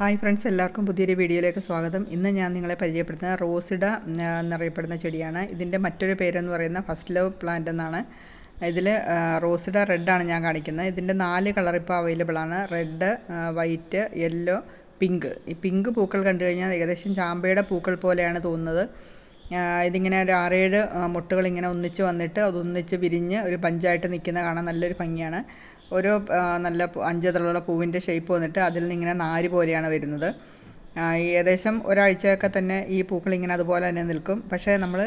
Hi friends, എല്ലാവർക്കും പുതിയൊരു വീഡിയോയിലേക്ക് സ്വാഗതം. ഇന്ന് ഞാൻ നിങ്ങളെ പരിചയപ്പെടുത്തുന്ന റോസിഡ എന്നറിയപ്പെടുന്ന ചെടിയാണ്. ഇതിൻ്റെ മറ്റൊരു പേരെന്ന് പറയുന്ന ഫസ്റ്റ് ലവ് പ്ലാന്റ് എന്നാണ്. ഇതിൽ റോസിഡ റെഡാണ് ഞാൻ കാണിക്കുന്നത്. ഇതിൻ്റെ 4 കളർ ഇപ്പോൾ അവൈലബിൾ ആണ്: റെഡ്, വൈറ്റ്, യെല്ലോ, പിങ്ക്. ഈ പിങ്ക് പൂക്കൾ കണ്ടു കഴിഞ്ഞാൽ ഏകദേശം ചാമ്പയുടെ പൂക്കൾ പോലെയാണ് തോന്നുന്നത്. ഇതിങ്ങനെ ഒരു 6-7 മുട്ടുകൾ ഇങ്ങനെ ഒന്നിച്ച് വന്നിട്ട് അതൊന്നിച്ച് വിരിഞ്ഞ് ഒരു പഞ്ചായിട്ട് നിൽക്കുന്ന കാണാൻ നല്ലൊരു ഭംഗിയാണ്. ഓരോ നല്ല 5 തളമുള്ള പൂവിൻ്റെ ഷേപ്പ് വന്നിട്ട് അതിൽ നിന്ന് ഇങ്ങനെ നാര് പോലെയാണ് വരുന്നത്. ഏകദേശം ഒരാഴ്ചയൊക്കെ തന്നെ ഈ പൂക്കൾ ഇങ്ങനെ അതുപോലെ തന്നെ നിൽക്കും. പക്ഷേ നമ്മൾ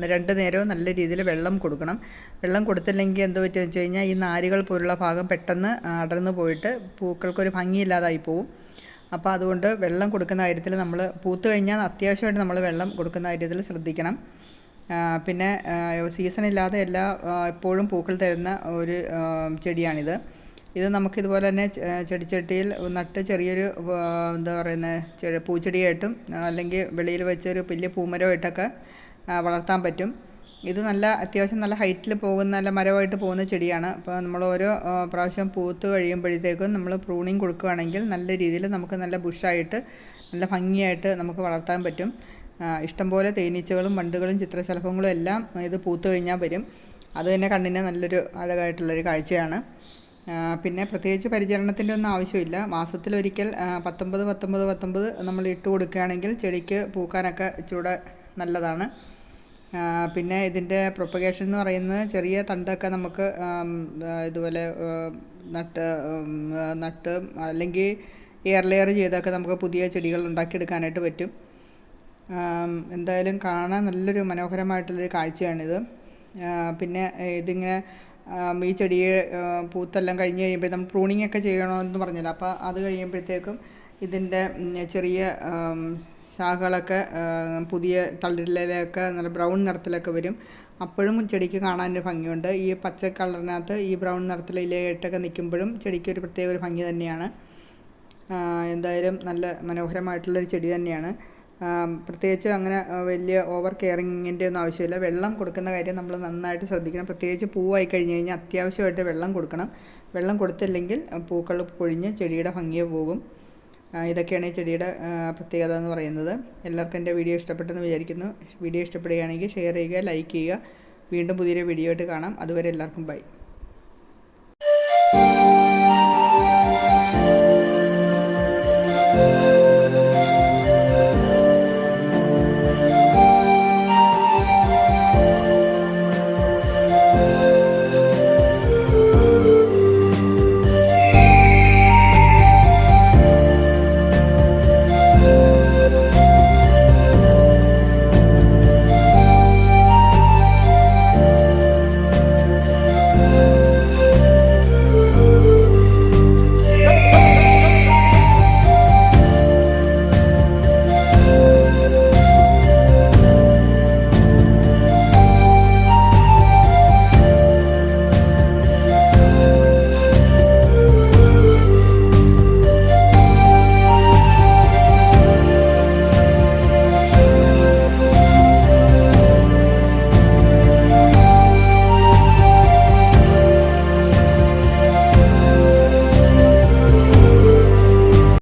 2 നേരവും നല്ല രീതിയിൽ വെള്ളം കൊടുക്കണം. വെള്ളം കൊടുത്തില്ലെങ്കിൽ എന്ത് പറ്റുമെന്ന് വെച്ച് കഴിഞ്ഞാൽ ഈ നാരുകൾ പോലുള്ള ഭാഗം പെട്ടെന്ന് അടർന്നു പോയിട്ട് പൂക്കൾക്കൊരു ഭംഗിയില്ലാതായി പോവും. അപ്പോൾ അതുകൊണ്ട് വെള്ളം കൊടുക്കുന്ന കാര്യത്തിൽ നമ്മൾ പൂത്ത് കഴിഞ്ഞാൽ അത്യാവശ്യമായിട്ട് നമ്മൾ വെള്ളം കൊടുക്കുന്ന കാര്യത്തിൽ ശ്രദ്ധിക്കണം. പിന്നെ സീസണില്ലാതെ എപ്പോഴും പൂക്കൾ തരുന്ന ഒരു ചെടിയാണിത്. ഇത് നമുക്കിതുപോലെ തന്നെ ചെടിച്ചട്ടിയിൽ നട്ട് ചെറിയൊരു എന്താ പറയുന്നത് പൂച്ചെടിയായിട്ടും അല്ലെങ്കിൽ വെളിയിൽ വെച്ചൊരു വലിയ പൂമരമായിട്ടൊക്കെ വളർത്താൻ പറ്റും. ഇത് അത്യാവശ്യം നല്ല ഹൈറ്റിൽ പോകുന്ന നല്ല മരമായിട്ട് പോകുന്ന ചെടിയാണ്. അപ്പോൾ നമ്മൾ ഓരോ പ്രാവശ്യം പൂത്ത് കഴിയുമ്പോഴത്തേക്കും നമ്മൾ പ്രൂണിങ് കൊടുക്കുകയാണെങ്കിൽ നല്ല രീതിയിൽ നമുക്ക് നല്ല ബുഷായിട്ട് നല്ല ഭംഗിയായിട്ട് നമുക്ക് വളർത്താൻ പറ്റും. ഇഷ്ടംപോലെ തേനീച്ചകളും വണ്ടുകളും ചിത്രശലഭങ്ങളും എല്ലാം ഇത് പൂത്ത് കഴിഞ്ഞാൽ വരും. അത് തന്നെ കണ്ണിന് നല്ലൊരു അഴകായിട്ടുള്ളൊരു കാഴ്ചയാണ്. പിന്നെ പ്രത്യേകിച്ച് പരിചരണത്തിൻ്റെ ഒന്നും ആവശ്യമില്ല. മാസത്തിലൊരിക്കൽ 19 നമ്മൾ ഇട്ട് കൊടുക്കുകയാണെങ്കിൽ ചെടിക്ക് പൂക്കാനൊക്കെ ഇച്ചിരൂടെ നല്ലതാണ്. പിന്നെ ഇതിൻ്റെ പ്രൊപ്പഗേഷൻ എന്ന് പറയുന്നത് ചെറിയ തണ്ടൊക്കെ നമുക്ക് ഇതുപോലെ നട്ട് അല്ലെങ്കിൽ എയർ ലെയർ ചെയ്തൊക്കെ നമുക്ക് പുതിയ ചെടികൾ ഉണ്ടാക്കിയെടുക്കാനായിട്ട് പറ്റും. എന്തായാലും കാണാൻ നല്ലൊരു മനോഹരമായിട്ടുള്ളൊരു കാഴ്ചയാണിത്. പിന്നെ ഇതിങ്ങനെ ഈ ചെടിയെ പൂത്തെല്ലാം കഴിഞ്ഞ് കഴിയുമ്പോൾ നമ്മൾ പ്രൂണിങ് ഒക്കെ ചെയ്യണമെന്ന് പറഞ്ഞല്ലോ. അപ്പോൾ അത് കഴിയുമ്പോഴത്തേക്കും ഇതിൻ്റെ ചെറിയ ശാഖകളൊക്കെ പുതിയ തളിരിലൊക്കെ നല്ല ബ്രൗൺ നിറത്തിലൊക്കെ വരും. അപ്പോഴും ചെടിക്ക് കാണാനൊരു ഭംഗിയുണ്ട്. ഈ പച്ച കളറിനകത്ത് ഈ ബ്രൗൺ നിറത്തിലെ ഇലയായിട്ടൊക്കെ നിൽക്കുമ്പോഴും ചെടിക്ക് ഒരു പ്രത്യേക ഒരു ഭംഗി തന്നെയാണ്. എന്തായാലും നല്ല മനോഹരമായിട്ടുള്ളൊരു ചെടി തന്നെയാണ്. പ്രത്യേകിച്ച് അങ്ങനെ വലിയ ഓവർ കെയറിങ്ങിൻ്റെ ഒന്നും ആവശ്യമില്ല. വെള്ളം കൊടുക്കുന്ന കാര്യം നമ്മൾ നന്നായിട്ട് ശ്രദ്ധിക്കണം. പ്രത്യേകിച്ച് പൂവായി കഴിഞ്ഞ് കഴിഞ്ഞാൽ അത്യാവശ്യമായിട്ട് വെള്ളം കൊടുക്കണം. വെള്ളം കൊടുത്തില്ലെങ്കിൽ പൂക്കൾ പൊഴിഞ്ഞ് ചെടിയുടെ ഭംഗിയെ പോകും. ഇതൊക്കെയാണ് ഈ ചെടിയുടെ പ്രത്യേകത എന്ന് പറയുന്നത്. എല്ലാവർക്കും എൻ്റെ വീഡിയോ ഇഷ്ടപ്പെട്ടെന്ന് വിചാരിക്കുന്നു. വീഡിയോ ഇഷ്ടപ്പെടുകയാണെങ്കിൽ ഷെയർ ചെയ്യുക, ലൈക്ക് ചെയ്യുക. വീണ്ടും പുതിയൊരു വീഡിയോ ആയിട്ട് കാണാം. അതുവരെ എല്ലാവർക്കും ബൈ.